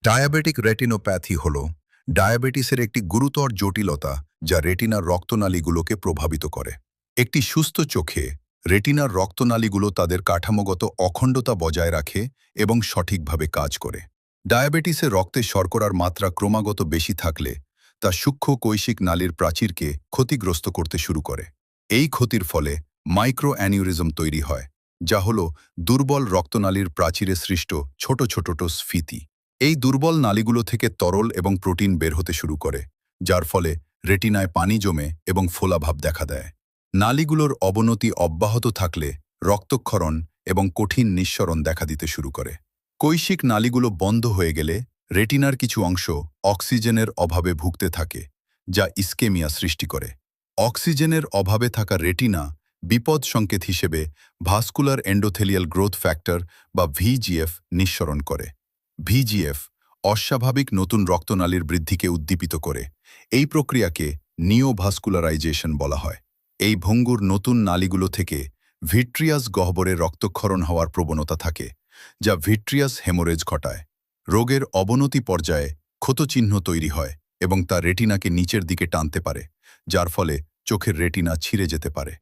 Diabetic retinopathy হল ডায়াবেটিসের একটি গুরুতর জটিলতা যা রেটিনার রক্তনালীগুলোকে প্রভাবিত করে। একটি সুস্থ চোখে রেটিনার রক্তনালীগুলো তাদের কাঠামোগত অখণ্ডতা বজায় রাখে এবং সঠিকভাবে কাজ করে। ডায়াবেটিসে রক্তে শর্করার মাত্রা ক্রমাগত বেশি থাকলে তা সূক্ষ্ম কৈশিক নালীর প্রাচীরকে ক্ষতিগ্রস্ত করতে শুরু করে। এই ক্ষতির ফলে মাইক্রো অ্যানিউরিজম তৈরি হয়, যা হল দুর্বল রক্তনালীর প্রাচীরে সৃষ্ট ছোট ছোট স্ফীতি। এই দুর্বল নালীগুলো থেকে তরল এবং প্রোটিন বের হতে শুরু করে, যার ফলে রেটিনায় পানি জমে এবং ফোলাভাব দেখা দেয়। নালীগুলোর অবনতি অব্যাহত থাকলে রক্তক্ষরণ এবং কঠিন নিঃসরণ দেখা দিতে শুরু করে। কৈশিক নালীগুলো বন্ধ হয়ে গেলে রেটিনার কিছু অংশ অক্সিজেনের অভাবে ভুগতে থাকে, যা ইস্কেমিয়া সৃষ্টি করে। অক্সিজেনের অভাবে থাকা রেটিনা বিপদ সংকেত হিসেবে ভাস্কুলার এন্ডোথেলিয়াল গ্রোথ ফ্যাক্টর বা ভিজিএফ নিঃসরণ করে। ভিজিএফ অস্বাভাবিক নতুন রক্তনালীর বৃদ্ধিকে উদ্দীপিত করে। এই প্রক্রিয়াকে নিওভাস্কুলারাইজেশন বলা হয়। এই ভঙ্গুর নতুন নালীগুলো থেকে ভিট্রিয়াস গহ্বরে রক্তক্ষরণ হওয়ার প্রবণতা থাকে, যা ভিট্রিয়াস হেমোরেজ ঘটায়। রোগের অবনতি পর্যায়ে ক্ষতচিহ্ন তৈরি হয় এবং তা রেটিনাকে নিচের দিকে টানতে পারে, যার ফলে চোখের রেটিনা ছিঁড়ে যেতে পারে।